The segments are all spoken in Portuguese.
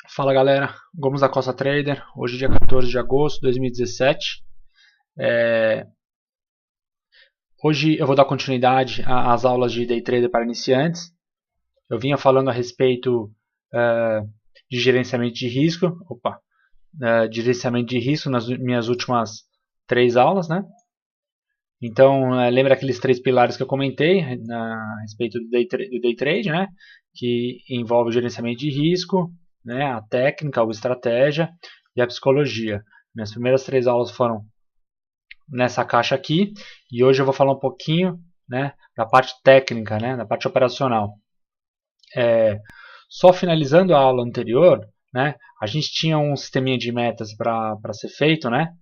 Fala galera, Gomes da Costa Trader, hoje dia 14 de agosto de 2017. É, Hoje eu vou dar continuidade às aulas de Day Trader para iniciantes. Eu vinha falando a respeito de gerenciamento de risco, de gerenciamento de risco nas minhas últimas 3 aulas, né? Então, lembra aqueles 3 pilares que eu comentei a respeito do day trade, né? Que envolve o gerenciamento de risco, né? A técnica, a estratégia e a psicologia. Minhas primeiras 3 aulas foram nessa caixa aqui e hoje eu vou falar um pouquinho, né, da parte técnica, né, da parte operacional. Só finalizando a aula anterior, né, a gente tinha um sisteminha de metas para ser feito, né,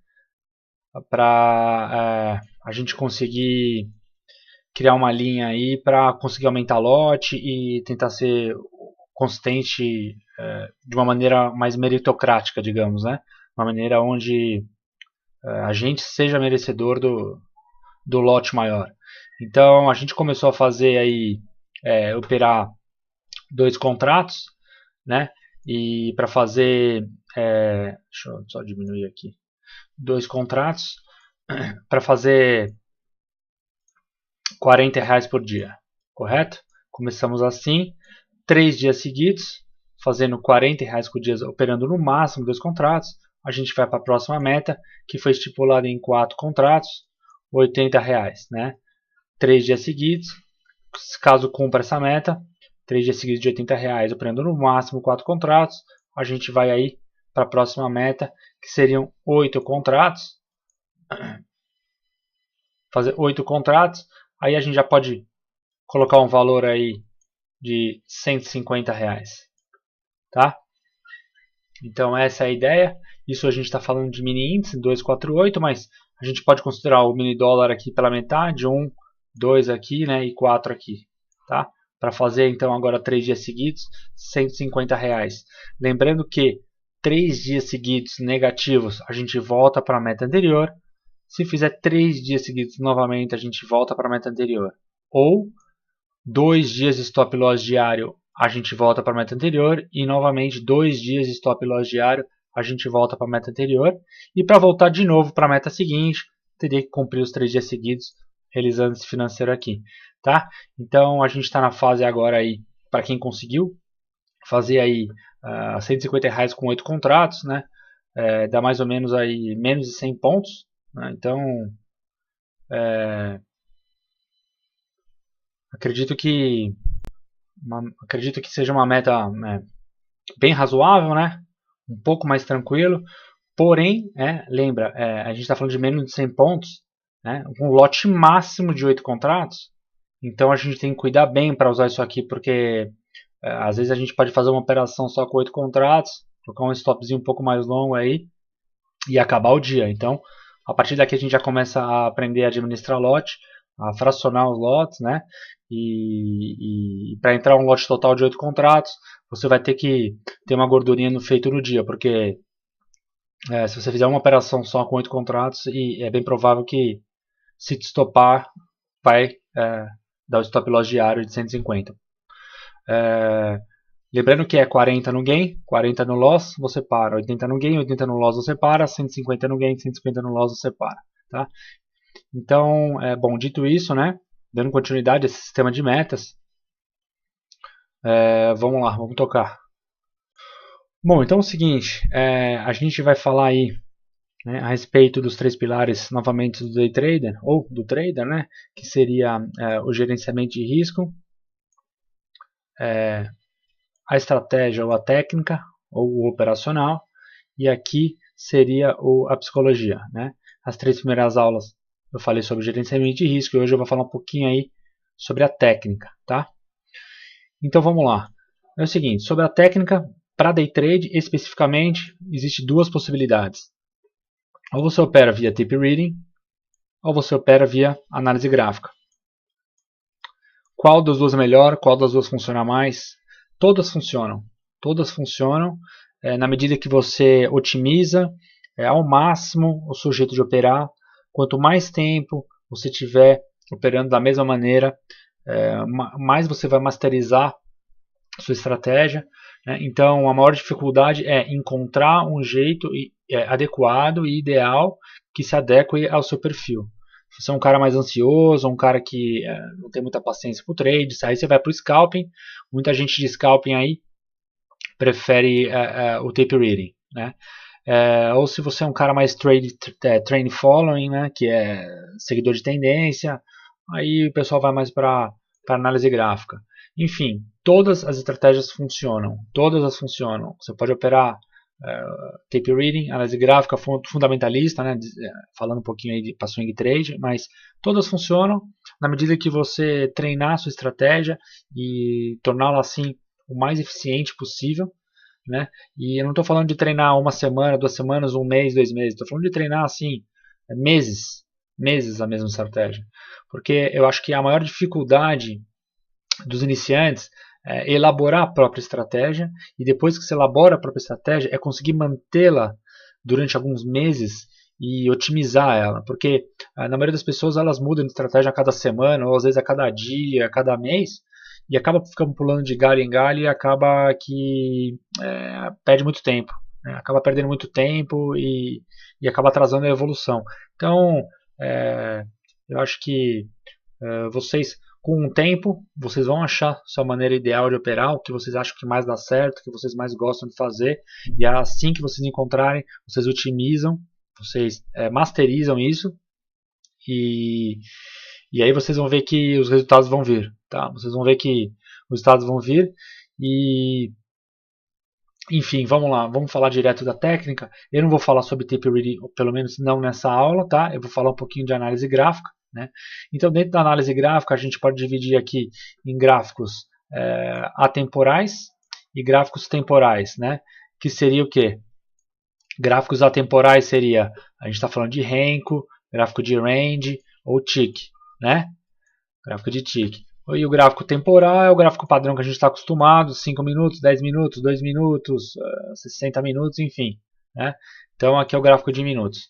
para a gente conseguir criar uma linha aí para conseguir aumentar lote e tentar ser consistente de uma maneira mais meritocrática, digamos, né? Uma maneira onde a gente seja merecedor do lote maior. Então a gente começou a fazer aí, operar 2 contratos, né? E para fazer, deixa eu só diminuir aqui, 2 contratos para fazer R$ 40 por dia, correto? Começamos assim, 3 dias seguidos, fazendo R$ 40 por dia, operando no máximo 2 contratos. A gente vai para a próxima meta, que foi estipulada em 4 contratos, R$ 80, né? 3 dias seguidos, caso cumpra essa meta, 3 dias seguidos de R$ 80, operando no máximo 4 contratos, a gente vai aí para a próxima meta, que seriam 8 contratos, fazer 8 contratos, aí a gente já pode colocar um valor aí de R$ 150, tá? Então essa é a ideia. Isso a gente está falando de mini índice 248, mas a gente pode considerar o mini dólar aqui pela metade, 1, 2 aqui, né, e 4 aqui, tá? Para fazer então agora 3 dias seguidos, R$ 150. Lembrando que 3 dias seguidos negativos a gente volta para a meta anterior. Se fizer 3 dias seguidos novamente, a gente volta para a meta anterior. Ou 2 dias de stop loss diário, a gente volta para a meta anterior. E novamente 2 dias de stop loss diário, a gente volta para a meta anterior. E para voltar de novo para a meta seguinte, teria que cumprir os 3 dias seguidos, realizando esse financeiro aqui, tá? Então a gente está na fase agora aí, para quem conseguiu fazer aí R$ 150 com 8 contratos, né? Dá mais ou menos aí menos de 100 pontos, né? Então acredito que seja uma meta, né, bem razoável, né? Um pouco mais tranquilo. Porém, lembra, a gente está falando de menos de 100 pontos, né? Um lote máximo de 8 contratos. Então a gente tem que cuidar bem para usar isso aqui, porque às vezes a gente pode fazer uma operação só com 8 contratos, colocar um stopzinho um pouco mais longo aí e acabar o dia. Então, a partir daqui a gente já começa a aprender a administrar lote, a fracionar os lotes, né? E para entrar um lote total de 8 contratos, você vai ter que ter uma gordurinha no feito no dia, porque se você fizer uma operação só com 8 contratos, e é bem provável que se te stopar, vai dar o stop loss diário de 150. Lembrando que é 40 no gain, 40 no loss, você para. 80 no gain, 80 no loss, você para. 150 no gain, 150 no loss, você para. Tá? Então, bom, dito isso, né? Dando continuidade a esse sistema de metas, vamos lá, vamos tocar. Bom, então é o seguinte, a gente vai falar aí, né, a respeito dos 3 pilares novamente do day trader, ou do trader, né? Que seria o gerenciamento de risco, a estratégia ou a técnica, ou o operacional, e aqui seria a psicologia, né? As 3 primeiras aulas eu falei sobre gerenciamento de risco e hoje eu vou falar um pouquinho aí sobre a técnica, tá? Então vamos lá. É o seguinte, sobre a técnica, para day trade especificamente, existe 2 possibilidades. Ou você opera via tape reading, ou você opera via análise gráfica. Qual das duas é melhor? Qual das duas funciona mais? Todas funcionam. Todas funcionam na medida que você otimiza ao máximo o seu jeito de operar. Quanto mais tempo você tiver operando da mesma maneira, mais você vai masterizar a sua estratégia. né? Então, a maior dificuldade é encontrar um jeito adequado e ideal que se adeque ao seu perfil. Se você é um cara mais ansioso, um cara que não tem muita paciência para o trade, aí você vai para o scalping. Muita gente de scalping aí prefere o tape reading, né? Ou se você é um cara mais trend following, né, que é seguidor de tendência, aí o pessoal vai mais para análise gráfica. Enfim, todas as estratégias funcionam, todas as funcionam. Você pode operar tape reading, análise gráfica fundamentalista, né, falando um pouquinho aí para swing trade, mas todas funcionam na medida que você treinar a sua estratégia e torná-la assim o mais eficiente possível, né? E eu não estou falando de treinar uma semana, 2 semanas, 1 mês, 2 meses, estou falando de treinar assim meses a mesma estratégia, porque eu acho que a maior dificuldade dos iniciantes é elaborar a própria estratégia, e depois que você elabora a própria estratégia é conseguir mantê-la durante alguns meses e otimizar ela, porque na maioria das pessoas elas mudam de estratégia a cada semana, ou às vezes a cada dia, a cada mês, e acaba ficando pulando de galho em galho e acaba que perde muito tempo, né? Acaba perdendo muito tempo e acaba atrasando a evolução. Então, eu acho que vocês, com o tempo, vocês vão achar sua maneira ideal de operar, o que vocês acham que mais dá certo, o que vocês mais gostam de fazer, e assim que vocês encontrarem, vocês otimizam, vocês masterizam isso, e aí vocês vão ver que os resultados vão vir, tá? Vocês vão ver que os resultados vão vir e, enfim, vamos lá, vamos falar direto da técnica. Eu não vou falar sobre tape reading, pelo menos não nessa aula, tá? Eu vou falar um pouquinho de análise gráfica, né? Então, dentro da análise gráfica, a gente pode dividir aqui em gráficos atemporais e gráficos temporais, né? Que seria o quê? Gráficos atemporais seria, a gente está falando de Renko, gráfico de range ou tick, né? Gráfico de tick. E o gráfico temporal é o gráfico padrão que a gente está acostumado, 5 minutos, 10 minutos, 2 minutos, 60 minutos, enfim, né? Então aqui é o gráfico de minutos.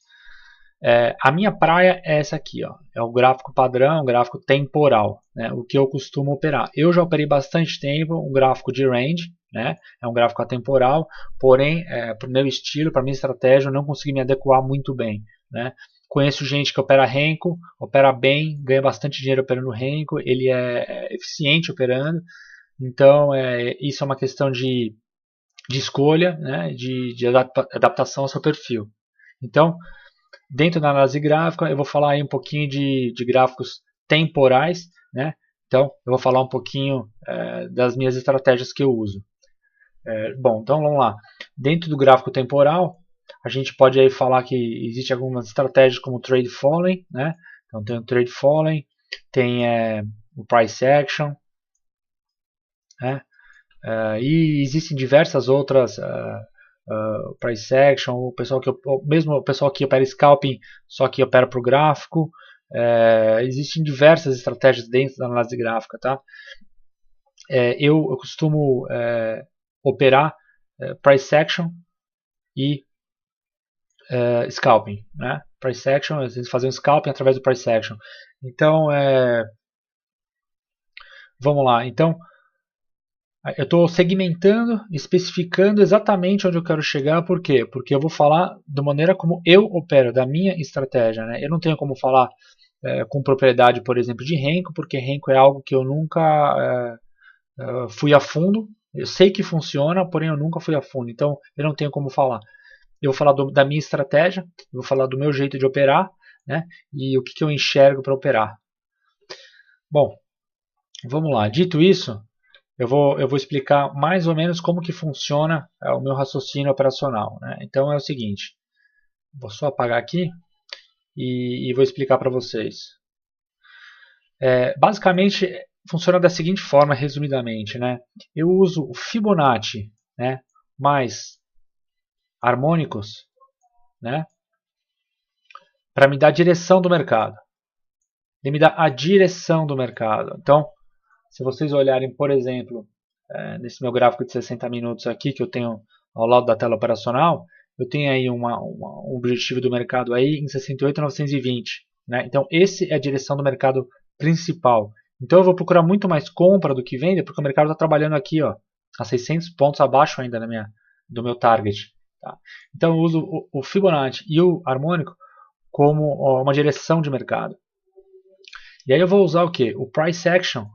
A minha praia é essa aqui, ó. É o gráfico padrão, o gráfico temporal, né? O que eu costumo operar. Eu já operei bastante tempo um gráfico de range, né? É um gráfico atemporal, porém, para o meu estilo, para a minha estratégia, eu não consegui me adequar muito bem, né? Conheço gente que opera Renko, opera bem, ganha bastante dinheiro operando Renko, ele é eficiente operando, então isso é uma questão de escolha, né? de adaptação ao seu perfil. Então, dentro da análise gráfica, eu vou falar aí um pouquinho de gráficos temporais, né? Então, eu vou falar um pouquinho das minhas estratégias que eu uso. Bom, então vamos lá. Dentro do gráfico temporal, a gente pode aí falar que existe algumas estratégias como o trade following, né? Então tem o trade following, tem o price action, né? E existem diversas outras price action, mesmo o pessoal que opera scalping, só que opera para o gráfico. Existem diversas estratégias dentro da análise gráfica, tá? Eu costumo operar price action e scalping, né? Price action, a gente fazer um scalping através do price action. Então, vamos lá. Então, eu estou segmentando, especificando exatamente onde eu quero chegar. Por quê? Porque eu vou falar da maneira como eu opero, da minha estratégia, né? Eu não tenho como falar com propriedade, por exemplo, de Renko, porque Renko é algo que eu nunca fui a fundo. Eu sei que funciona, porém eu nunca fui a fundo. Então, eu não tenho como falar. Eu vou falar da minha estratégia, eu vou falar do meu jeito de operar, né? E o que eu enxergo para operar. Bom, vamos lá. Dito isso, eu vou explicar mais ou menos como que funciona o meu raciocínio operacional, né? Então é o seguinte, vou só apagar aqui e vou explicar para vocês. Basicamente, funciona da seguinte forma, resumidamente, né? Eu uso o Fibonacci, né? Mais harmônicos, né? Para me dar a direção do mercado. Ele me dá a direção do mercado. Então, se vocês olharem, por exemplo, nesse meu gráfico de 60 minutos aqui, que eu tenho ao lado da tela operacional, eu tenho aí um objetivo do mercado aí em 68,920. Né? Então, esse é a direção do mercado principal. Então, eu vou procurar muito mais compra do que venda, porque o mercado está trabalhando aqui, ó, a 600 pontos abaixo ainda do meu target. Tá? Então eu uso o Fibonacci e o harmônico como uma direção de mercado. E aí eu vou usar o que? O Price Action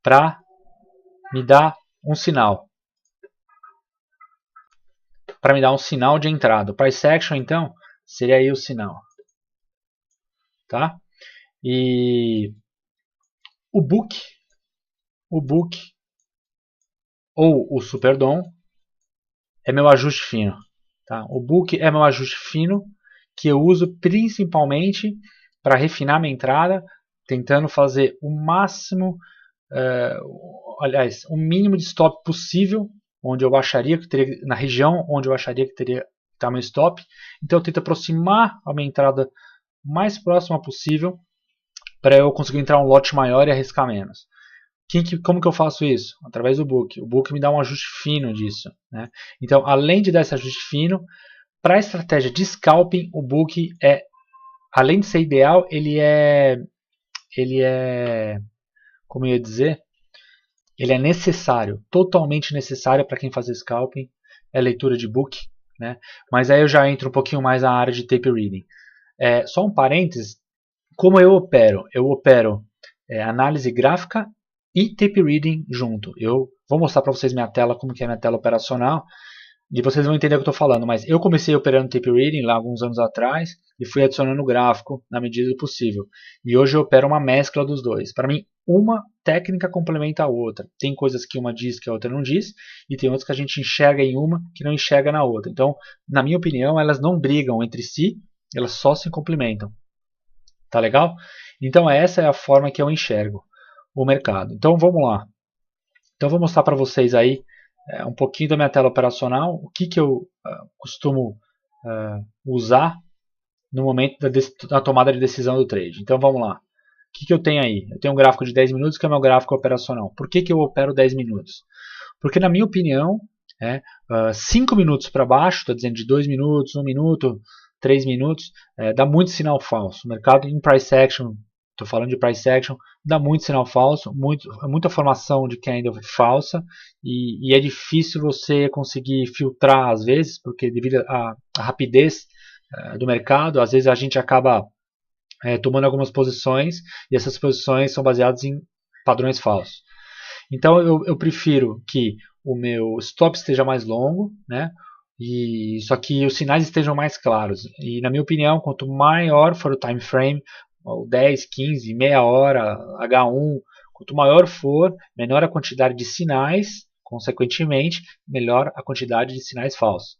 para me dar um sinal. Para me dar um sinal de entrada. O Price Action, então, seria aí o sinal. Tá? E o Book ou o Superdom é meu ajuste fino. Tá? O Book é meu ajuste fino que eu uso principalmente para refinar minha entrada, tentando fazer o máximo, aliás, o mínimo de stop possível, onde eu acharia que teria, na região onde eu acharia que teria que estar meu stop. Então eu tento aproximar a minha entrada mais próxima possível para eu conseguir entrar um lote maior e arriscar menos. Como que eu faço isso? Através do Book. O Book me dá um ajuste fino disso. Né? Então, além de dar esse ajuste fino, para a estratégia de scalping, o Book além de ser ideal, ele é, como eu ia dizer, ele é necessário, totalmente necessário para quem faz scalping, é leitura de Book. Né? Mas aí eu já entro um pouquinho mais na área de tape reading. Só um parênteses, como eu opero? Eu opero análise gráfica e tape reading junto. Eu vou mostrar para vocês minha tela, como que é minha tela operacional, e vocês vão entender o que eu estou falando. Mas eu comecei operando tape reading lá alguns anos atrás e fui adicionando gráfico na medida do possível. E hoje eu opero uma mescla dos dois. Para mim, uma técnica complementa a outra. Tem coisas que uma diz que a outra não diz, e tem outras que a gente enxerga em uma que não enxerga na outra. Então, na minha opinião, elas não brigam entre si, elas só se complementam. Tá legal? Então essa é a forma que eu enxergo o mercado. Então vamos lá. Então vou mostrar para vocês aí um pouquinho da minha tela operacional, o que eu costumo usar no momento da tomada de decisão do trade. Então vamos lá. O que eu tenho aí? Eu tenho um gráfico de 10 minutos que é o meu gráfico operacional. Por que eu opero 10 minutos? Porque na minha opinião, 5 minutos para baixo, estou dizendo de 2 minutos, 1 minuto, 3 minutos, dá muito sinal falso. O mercado em price action, estou falando de price action, dá muito sinal falso, muita formação de candle falsa, e é difícil você conseguir filtrar às vezes, porque devido à rapidez do mercado, às vezes a gente acaba tomando algumas posições, e essas posições são baseadas em padrões falsos. Então eu prefiro que o meu stop esteja mais longo, né? E só que os sinais estejam mais claros. E na minha opinião, quanto maior for o time frame, 10, 15, meia hora, H1, quanto maior for, menor a quantidade de sinais, consequentemente, melhor a quantidade de sinais falsos.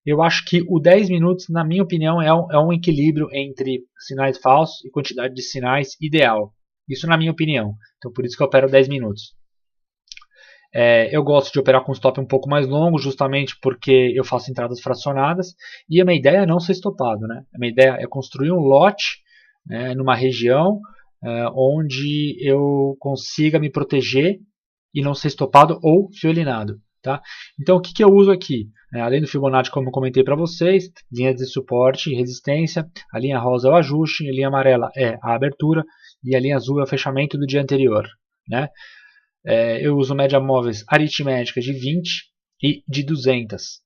Eu acho que o 10 minutos, na minha opinião, é um equilíbrio entre sinais falsos e quantidade de sinais ideal. Isso na minha opinião. Então por isso que eu opero 10 minutos. Eu gosto de operar com stop um pouco mais longo, justamente porque eu faço entradas fracionadas, e a minha ideia é não ser estopado. Né? A minha ideia é construir um lote numa região onde eu consiga me proteger e não ser estopado ou fiolinado. Tá? Então o que eu uso aqui? Além do Fibonacci, como eu comentei para vocês, linhas de suporte e resistência, a linha rosa é o ajuste, a linha amarela é a abertura e a linha azul é o fechamento do dia anterior. Né? Eu uso média móveis aritmética de 20 e de 200.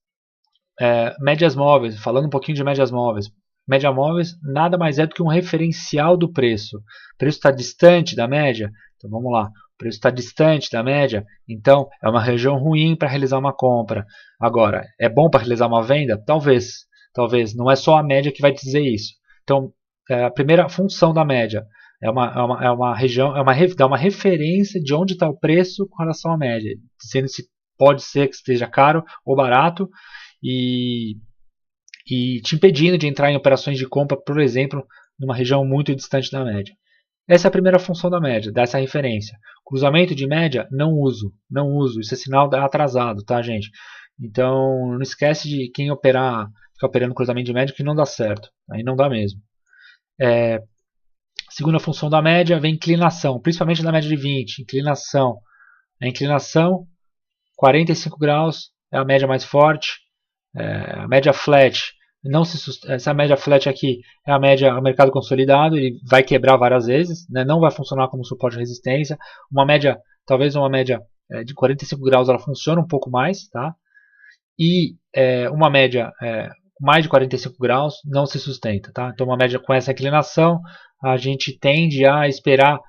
Médias móveis, falando um pouquinho de médias móveis. Média móveis nada mais é do que um referencial do preço. O preço está distante da média? Então vamos lá. O preço está distante da média, então é uma região ruim para realizar uma compra. Agora, é bom para realizar uma venda? Talvez. Talvez. Não é só a média que vai dizer isso. Então, a primeira função da média é uma região, dá uma referência de onde está o preço com relação à média, dizendo se pode ser que esteja caro ou barato e te impedindo de entrar em operações de compra, por exemplo, numa região muito distante da média. Essa é a primeira função da média, dar essa referência. Cruzamento de média, não uso. Isso é sinal atrasado, tá, gente? Então, não esquece de quem ficar operando cruzamento de média que não dá certo. Aí não dá mesmo. Segunda função da média vem inclinação, principalmente da média de 20. Inclinação. A inclinação, 45 graus, é a média mais forte. A média flat, essa média flat aqui é a média do mercado consolidado, ele vai quebrar várias vezes, né? Não vai funcionar como suporte de resistência. Uma média, talvez uma média de 45 graus, ela funciona um pouco mais, tá? E uma média mais de 45 graus não se sustenta, tá? Então uma média com essa inclinação, a gente tende a esperar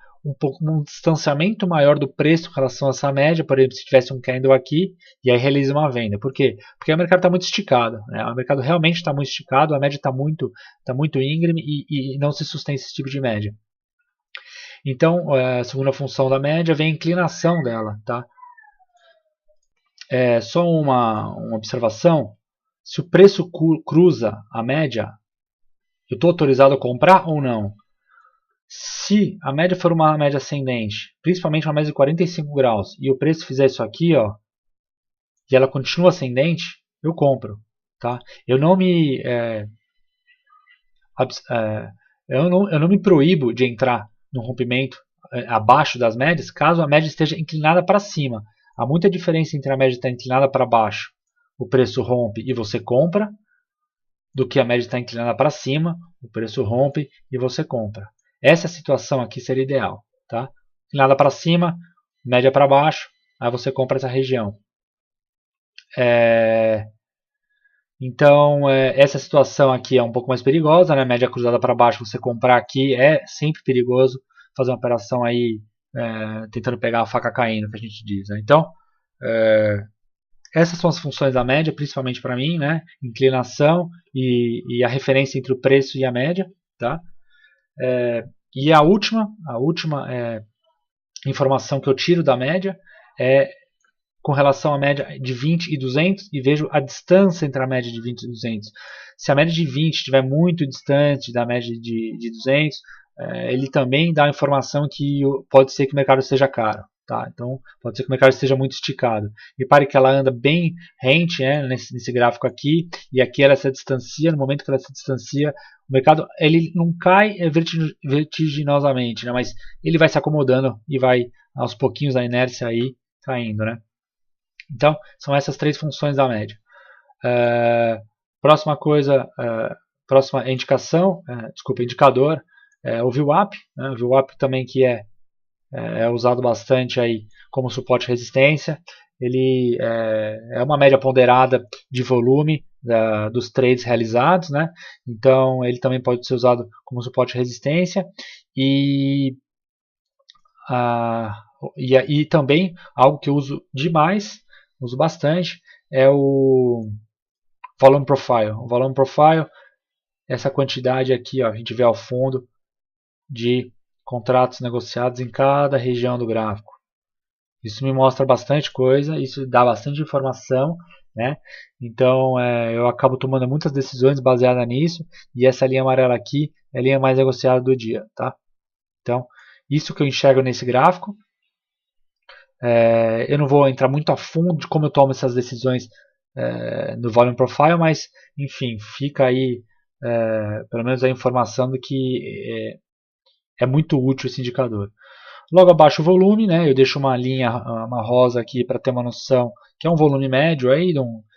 um distanciamento maior do preço em relação a essa média. Por exemplo, se tivesse um candle aqui e aí realiza uma venda. Por quê? Porque o mercado está muito esticado, né? O mercado realmente está muito esticado, a média está muito íngreme e não se sustenta esse tipo de média. Então, a segunda função da média vem a inclinação dela, tá? Só uma observação: se o preço cruza a média, eu estou autorizado a comprar ou não? Se a média for uma média ascendente, principalmente uma média de 45 graus, e o preço fizer isso aqui, ó, e ela continua ascendente, eu compro. Tá? Eu não me proíbo de entrar no rompimento abaixo das médias, caso a média esteja inclinada para cima. Há muita diferença entre a média estar inclinada para baixo, o preço rompe e você compra, do que a média está inclinada para cima, o preço rompe e você compra. Essa situação aqui seria ideal, tá? Inclinada para cima, média para baixo, aí você compra essa região. Então, essa situação aqui é um pouco mais perigosa, né? Média cruzada para baixo, você comprar aqui é sempre perigoso. Fazer uma operação aí tentando pegar a faca caindo, que a gente diz, né? Então, essas são as funções da média, principalmente para mim, né? Inclinação e a referência entre o preço e a média, tá? E a última informação que eu tiro da média é com relação à média de 20 e 200 e vejo a distância entre a média de 20 e 200. Se a média de 20 estiver muito distante da média de 200, ele também dá a informação que pode ser que o mercado esteja caro. Tá? Então, pode ser que o mercado esteja muito esticado. Repare que ela anda bem rente, nesse gráfico aqui, e aqui ela se distancia. No momento que ela se distancia, o mercado ele não cai vertiginosamente, né? Mas ele vai se acomodando e vai aos pouquinhos a inércia aí caindo, né? Então, são essas três funções da média. Próxima coisa, próxima indicação, indicador, o VWAP. O VWAP também que é usado bastante aí como suporte e resistência. Ele é uma média ponderada de volume dos trades realizados, né? Então ele também pode ser usado como suporte e resistência. E também algo que eu uso demais, uso bastante, é o Volume Profile. O Volume Profile, essa quantidade aqui, ó, a gente vê ao fundo de contratos negociados em cada região do gráfico. Isso me mostra bastante coisa, isso dá bastante informação, né? Então eu acabo tomando muitas decisões baseadas nisso, e essa linha amarela aqui é a linha mais negociada do dia, tá? Então, isso que eu enxergo nesse gráfico. Eu não vou entrar muito a fundo de como eu tomo essas decisões no Volume Profile, mas enfim, fica aí pelo menos a informação de que é muito útil esse indicador. Logo abaixo o volume, né? Eu deixo uma linha, uma rosa aqui para ter uma noção que é um volume médio aí,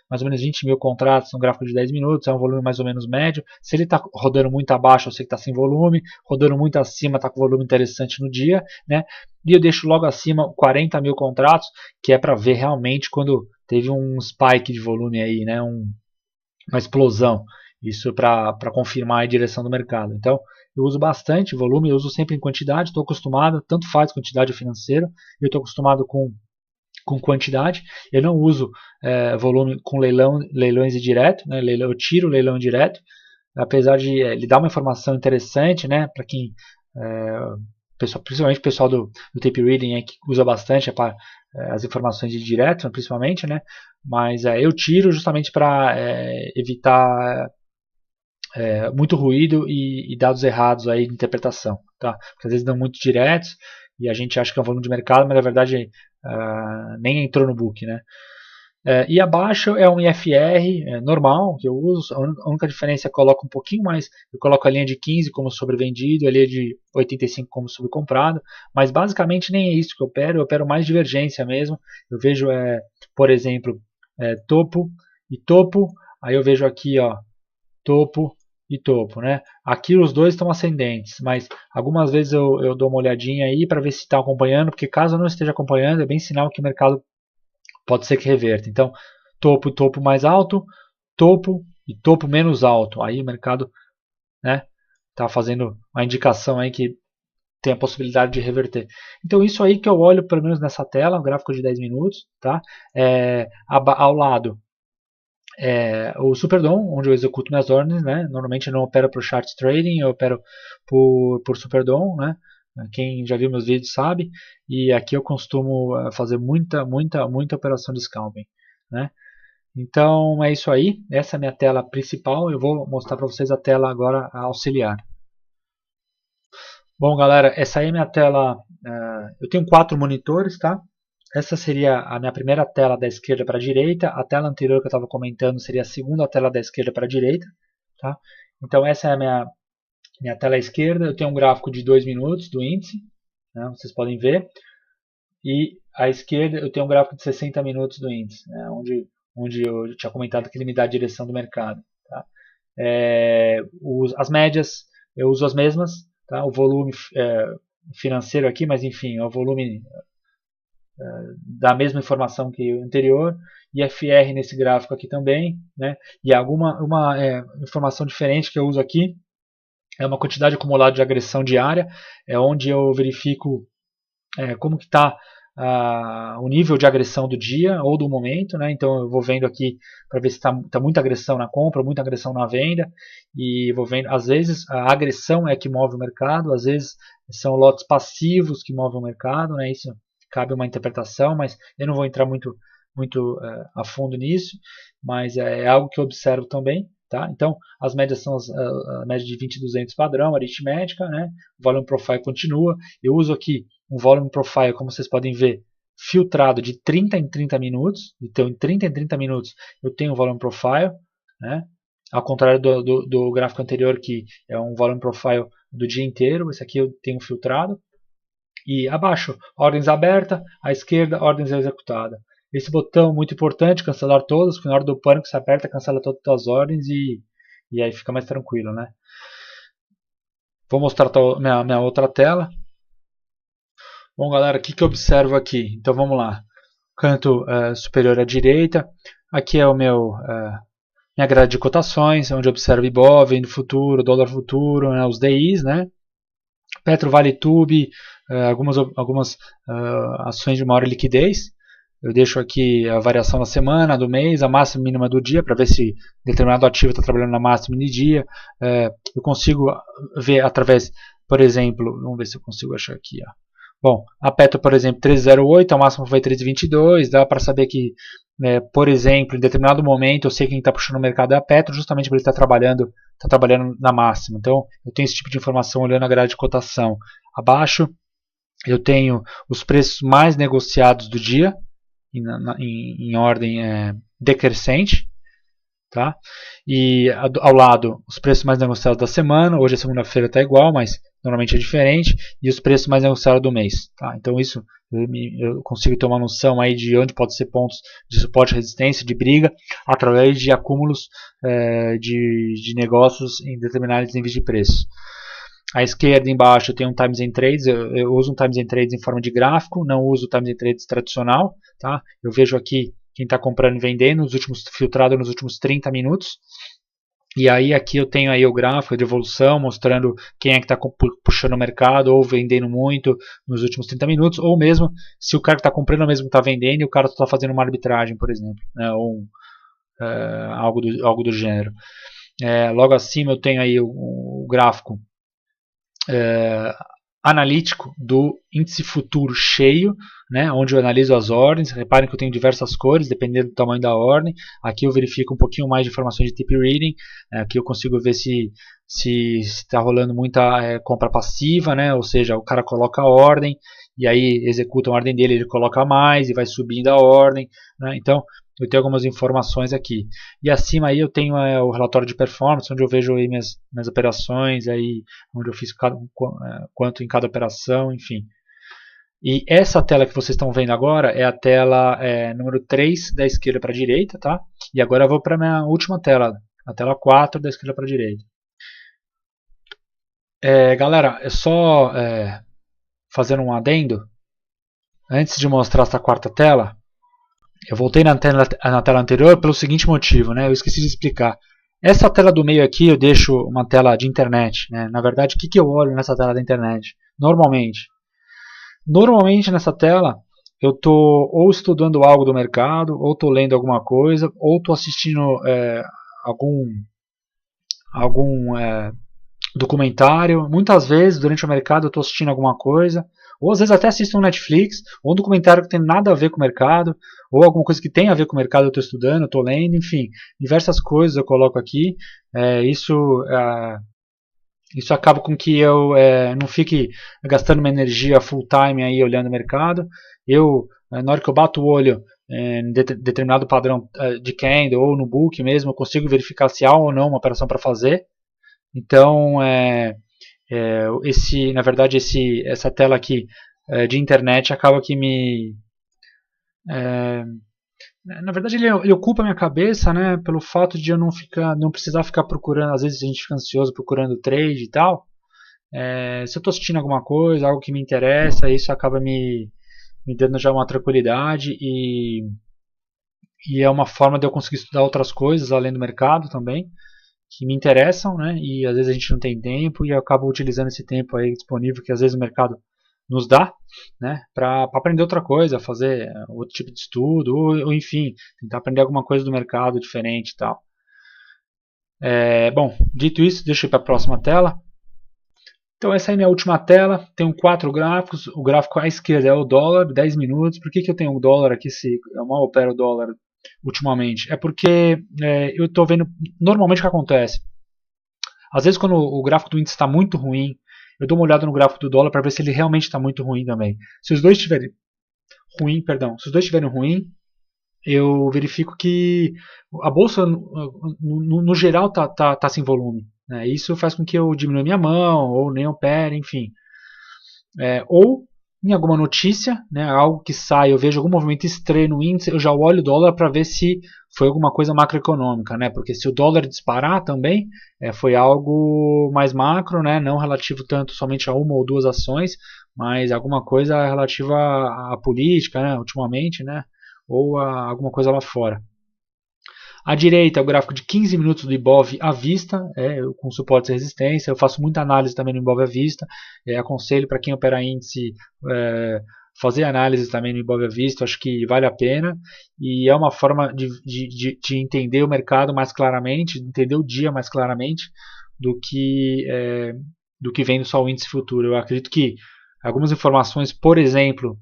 mais ou menos 20 mil contratos no gráfico de 10 minutos, é um volume mais ou menos médio. Se ele está rodando muito abaixo, eu sei que está sem volume, rodando muito acima, está com volume interessante no dia, né? E eu deixo logo acima 40 mil contratos, que é para ver realmente quando teve um spike de volume aí, né? Uma explosão. Isso para confirmar a direção do mercado. Então, eu uso bastante volume, eu uso sempre em quantidade, estou acostumado, tanto faz quantidade ou financeiro, eu estou acostumado com quantidade. Eu não uso volume com leilões direto, né? Eu tiro o leilão direto, apesar de ele dar uma informação interessante, né? Para quem, principalmente o pessoal do tape reading que usa bastante as informações de direto, principalmente, né? Mas eu tiro justamente para evitar muito ruído e dados errados aí de interpretação, tá? Porque às vezes dão muito diretos e a gente acha que é um volume de mercado, mas na verdade nem entrou no book, né? E abaixo é um IFR normal que eu uso. A única diferença é que eu coloco um pouquinho mais, eu coloco a linha de 15 como sobrevendido, a linha de 85 como subcomprado, mas basicamente nem é isso que eu opero mais divergência mesmo. Eu vejo, por exemplo, topo e topo, aí eu vejo aqui, ó, topo e topo, né? Aqui os dois estão ascendentes, mas algumas vezes eu dou uma olhadinha aí para ver se está acompanhando, porque caso eu não esteja acompanhando, é bem sinal que o mercado pode ser que reverta. Então, topo, topo mais alto, topo e topo menos alto. Aí o mercado, né, tá fazendo uma indicação aí que tem a possibilidade de reverter. Então isso aí que eu olho pelo menos nessa tela, um gráfico de 10 minutos, tá? Ao lado o Superdom, onde eu executo minhas ordens, né? Normalmente eu não opero por chart trading, eu opero por Superdom, né? Quem já viu meus vídeos sabe. E aqui eu costumo fazer muita operação de scalping, né? Então é isso aí, essa é a minha tela principal. Eu vou mostrar para vocês a tela agora auxiliar. Bom, galera, essa aí é a minha tela. Eu tenho 4 monitores, tá? Essa seria a minha primeira tela da esquerda para a direita. A tela anterior que eu estava comentando seria a segunda tela da esquerda para a direita, tá? Então essa é a minha tela à esquerda. Eu tenho um gráfico de 2 minutos do índice, né? Vocês podem ver. E à esquerda eu tenho um gráfico de 60 minutos do índice, né? Onde eu tinha comentado que ele me dá a direção do mercado, tá? As médias eu uso as mesmas, tá? O volume financeiro aqui, mas enfim, é o volume da mesma informação que o anterior, e FR nesse gráfico aqui também, né? E uma informação diferente que eu uso aqui é uma quantidade acumulada de agressão diária, é onde eu verifico como que está o nível de agressão do dia ou do momento, né? Então eu vou vendo aqui para ver se está muita agressão na compra, muita agressão na venda, e vou vendo, às vezes a agressão é que move o mercado, às vezes são lotes passivos que movem o mercado, né? Isso cabe uma interpretação, mas eu não vou entrar muito a fundo nisso, mas é algo que eu observo também. Tá? Então, as médias são a média de 20-200 padrão, aritmética, né? O volume profile continua. Eu uso aqui um volume profile, como vocês podem ver, filtrado de 30 em 30 minutos. Então, em 30 em 30 minutos, eu tenho um volume profile, né? Ao contrário do gráfico anterior, que é um volume profile do dia inteiro. Esse aqui eu tenho filtrado. E abaixo, ordens abertas, à esquerda, ordens executadas. Esse botão muito importante, cancelar todas, porque na hora do pânico você aperta, cancela todas as ordens e aí fica mais tranquilo, né? Vou mostrar minha outra tela. Bom, galera, o que eu observo aqui? Então vamos lá. Canto superior à direita. Aqui é minha grade de cotações, onde eu observo Ibov, Indo Futuro, Dólar Futuro, né, os DIs, né? Petro, Vale, Tube, algumas ações de maior liquidez. Eu deixo aqui a variação da semana, do mês, a máxima e mínima do dia, para ver se determinado ativo está trabalhando na máxima de dia. Eu consigo ver através, por exemplo, vamos ver se eu consigo achar aqui. Ó. Bom, a Petro, por exemplo, 13,08, a máxima foi 13,22. Dá para saber que, por exemplo, em determinado momento, eu sei quem está puxando o mercado é a Petro, justamente por ele estar trabalhando na máxima. Então, eu tenho esse tipo de informação olhando a grade de cotação. Abaixo, eu tenho os preços mais negociados do dia, em ordem decrescente, tá? E ao lado os preços mais negociados da semana. Hoje a segunda-feira está igual, mas normalmente é diferente, e os preços mais negociados do mês, tá? Então isso eu consigo ter uma noção aí de onde pode ser pontos de suporte, resistência, de briga, através de acúmulos de negócios em determinados níveis de preço. À esquerda, embaixo, eu tenho um Times and Trades. Eu uso um Times and Trades em forma de gráfico, não uso o Times and Trades tradicional. Tá? Eu vejo aqui quem está comprando e vendendo, filtrado nos últimos 30 minutos. E aí aqui eu tenho aí o gráfico de evolução, mostrando quem é que está puxando o mercado ou vendendo muito nos últimos 30 minutos, ou mesmo se o cara que está comprando é o mesmo que está vendendo e o cara está fazendo uma arbitragem, por exemplo, né? Ou algo do gênero. Logo acima eu tenho aí o gráfico analítico do índice futuro cheio, né, onde eu analiso as ordens. Reparem que eu tenho diversas cores, dependendo do tamanho da ordem. Aqui eu verifico um pouquinho mais de informações de tip reading. Aqui eu consigo ver se está rolando muita compra passiva, né, ou seja, o cara coloca a ordem e aí executa a ordem dele, ele coloca mais e vai subindo a ordem, né. Então eu tenho algumas informações aqui. E acima aí eu tenho o relatório de performance, onde eu vejo aí minhas operações, aí, onde eu fiz quanto em cada operação, enfim. E essa tela que vocês estão vendo agora é a tela número 3 da esquerda para a direita, tá? E agora eu vou para a minha última tela, a tela 4 da esquerda para a direita. Galera, é só fazendo um adendo. Antes de mostrar essa quarta tela, eu voltei na tela anterior pelo seguinte motivo, né? Eu esqueci de explicar. Essa tela do meio aqui eu deixo uma tela de internet, né? Na verdade, o que eu olho nessa tela da internet? Normalmente nessa tela eu estou ou estudando algo do mercado, ou estou lendo alguma coisa, ou estou assistindo algum documentário. Muitas vezes durante o mercado eu estou assistindo alguma coisa, ou às vezes até assisto um Netflix, ou um documentário que tem nada a ver com o mercado, ou alguma coisa que tem a ver com o mercado eu estou estudando, eu estou lendo, enfim, diversas coisas eu coloco aqui. Isso acaba com que eu não fique gastando minha energia full time aí olhando o mercado. Na hora que eu bato o olho em determinado padrão de candle ou no book mesmo, eu consigo verificar se há ou não uma operação para fazer. Então, na verdade, essa tela aqui de internet acaba que na verdade, ele ocupa a minha cabeça, né, pelo fato de eu não precisar ficar procurando. Às vezes a gente fica ansioso procurando trade e tal. Se eu estou assistindo alguma coisa, algo que me interessa, isso acaba me dando já uma tranquilidade e é uma forma de eu conseguir estudar outras coisas além do mercado também, que me interessam, né? E às vezes a gente não tem tempo e eu acabo utilizando esse tempo aí disponível que às vezes o mercado nos dá, né? Para aprender outra coisa, fazer outro tipo de estudo ou enfim, tentar aprender alguma coisa do mercado diferente e tal. Bom, dito isso, deixa eu ir para a próxima tela. Então essa é a minha última tela, tenho 4 gráficos, o gráfico à esquerda é o dólar, 10 minutos. Por que eu tenho o dólar aqui se eu mal opero o dólar ultimamente? É porque eu estou vendo normalmente o que acontece. Às vezes quando o gráfico do índice está muito ruim, eu dou uma olhada no gráfico do dólar para ver se ele realmente está muito ruim também. Se os dois estiverem ruim, eu verifico que a bolsa no geral tá sem volume. Né? Isso faz com que eu diminua minha mão ou nem opere, enfim. Ou em alguma notícia, né, algo que sai, eu vejo algum movimento estranho no índice, eu já olho o dólar para ver se foi alguma coisa macroeconômica, né? Porque se o dólar disparar também, foi algo mais macro, né? Não relativo tanto somente a uma ou duas ações, mas alguma coisa relativa à política, né? Ultimamente, né? Ou a alguma coisa lá fora. À direita é o gráfico de 15 minutos do Ibov à vista, com suporte e resistência. Eu faço muita análise também no Ibov à vista. Aconselho para quem opera índice fazer análise também no Ibov à vista. Acho que vale a pena. E é uma forma de entender o mercado mais claramente, de entender o dia mais claramente do que vendo só o índice futuro. Eu acredito que algumas informações, por exemplo,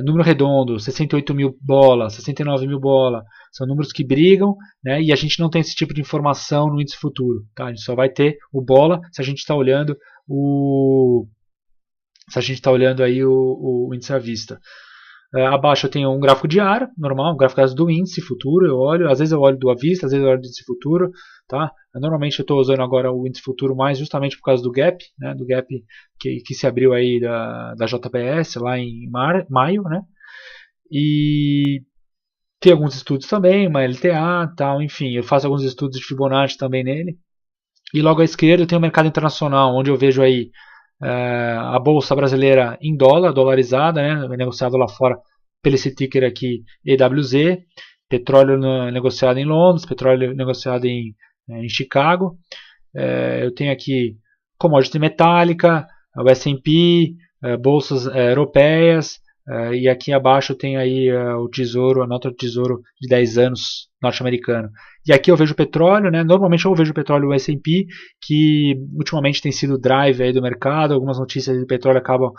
número redondo, 68 mil bola, 69 mil bola, são números que brigam, né, e a gente não tem esse tipo de informação no índice futuro. Tá? A gente só vai ter o bola se a gente está olhando aí o índice à vista. Abaixo eu tenho um gráfico diário, normal, um gráfico do índice futuro, eu olho, às vezes eu olho do à vista, às vezes eu olho do índice futuro, tá? Normalmente eu estou usando agora o índice futuro mais justamente por causa do gap, né? Do gap que se abriu aí da JBS lá em maio, né? E tem alguns estudos também, uma LTA, tal, enfim, eu faço alguns estudos de Fibonacci também nele. E logo à esquerda eu tenho o mercado internacional, onde eu vejo aí a bolsa brasileira em dólar, dolarizada, né, negociado lá fora pelo esse ticker aqui EWZ, petróleo negociado em Londres, petróleo negociado em Chicago. Eu tenho aqui commodity metálica, o S&P, bolsas europeias, e aqui abaixo tem aí o tesouro, a nota do tesouro de 10 anos norte-americano. E aqui eu vejo o petróleo, né? Normalmente eu vejo o petróleo e o S&P, que ultimamente tem sido o drive aí do mercado. Algumas notícias de petróleo acabam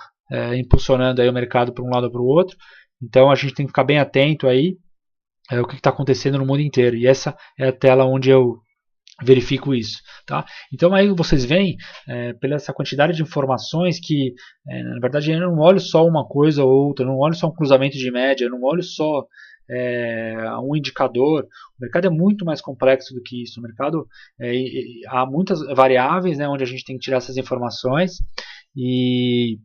impulsionando aí o mercado para um lado ou para o outro. Então a gente tem que ficar bem atento aí o que está acontecendo no mundo inteiro. E essa é a tela onde eu verifico isso, tá? Então aí vocês veem pela essa quantidade de informações que na verdade eu não olho só uma coisa ou outra, eu não olho só um cruzamento de média, eu não olho só um indicador. O mercado é muito mais complexo do que isso. O mercado há muitas variáveis, né, onde a gente tem que tirar essas informações e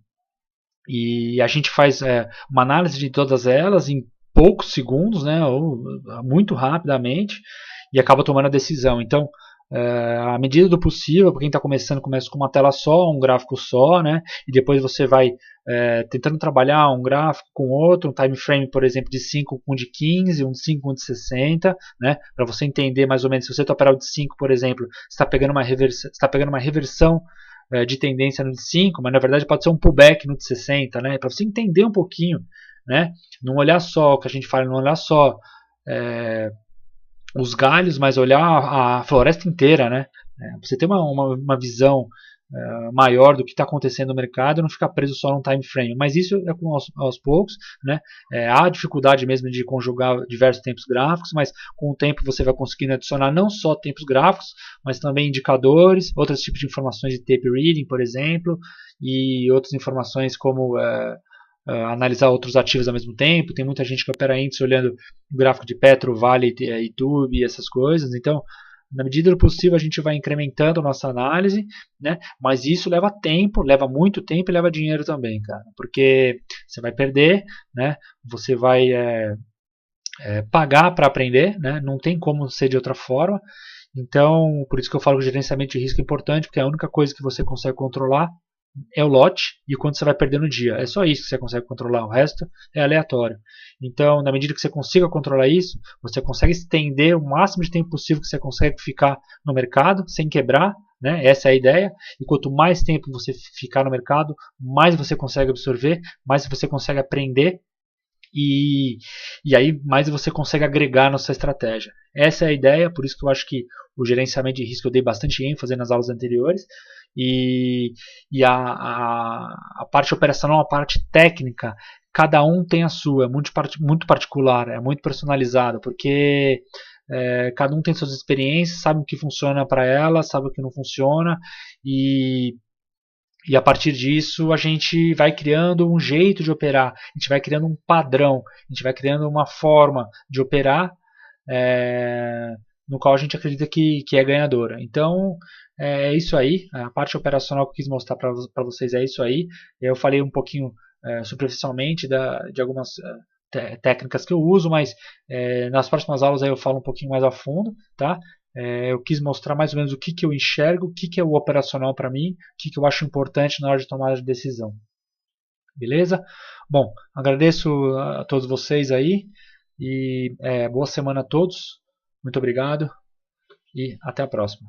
a gente faz uma análise de todas elas em poucos segundos, né, ou muito rapidamente. e acaba tomando a decisão. Então, à medida do possível, para quem está começando, começa com uma tela só, um gráfico só, né? E depois você vai tentando trabalhar um gráfico com outro, um time frame, por exemplo, de 5 com um de 15, um de 5 com um de 60, né? Para você entender mais ou menos, se você está operando de 5, por exemplo, você está pegando uma reversão de tendência no de 5, mas na verdade pode ser um pullback no de 60, né? Para você entender um pouquinho, né? Não olhar só o que a gente fala, não olhar só os galhos, mas olhar a floresta inteira, né? Você ter uma visão maior do que está acontecendo no mercado e não ficar preso só num time frame. Mas isso é aos poucos, né? Há dificuldade mesmo de conjugar diversos tempos gráficos, mas com o tempo você vai conseguindo adicionar não só tempos gráficos, mas também indicadores, outros tipos de informações de tape reading, por exemplo, e outras informações como analisar outros ativos ao mesmo tempo. Tem muita gente que opera índice olhando o gráfico de Petro, Vale, YouTube, essas coisas. Então, na medida do possível, a gente vai incrementando a nossa análise, né? Mas isso leva tempo, leva muito tempo e leva dinheiro também, cara. Porque você vai perder, né? Você vai pagar para aprender, né? Não tem como ser de outra forma. Então, por isso que eu falo que o gerenciamento de risco é importante, porque é a única coisa que você consegue controlar é o lote e quanto você vai perder no dia. É só isso que você consegue controlar, o resto é aleatório. Então, na medida que você consiga controlar isso, você consegue estender o máximo de tempo possível que você consegue ficar no mercado sem quebrar, né? Essa é a ideia. E quanto mais tempo você ficar no mercado, mais você consegue absorver, mais você consegue aprender e aí mais você consegue agregar na sua estratégia. Essa é a ideia, por isso que eu acho que o gerenciamento de risco eu dei bastante ênfase nas aulas anteriores. E a parte operacional, a parte técnica, cada um tem a sua, é muito particular, é muito personalizado, porque cada um tem suas experiências, sabe o que funciona para ela, sabe o que não funciona, e a partir disso a gente vai criando um jeito de operar, a gente vai criando um padrão, a gente vai criando uma forma de operar no qual a gente acredita que é ganhadora. Então é isso aí, a parte operacional que eu quis mostrar para vocês é isso aí. Eu falei um pouquinho superficialmente de algumas técnicas que eu uso, mas nas próximas aulas aí eu falo um pouquinho mais a fundo, tá? Eu quis mostrar mais ou menos o que eu enxergo, o que é o operacional para mim, o que eu acho importante na hora de tomar a decisão. Beleza? Bom, agradeço a todos vocês aí e boa semana a todos. Muito obrigado e até a próxima.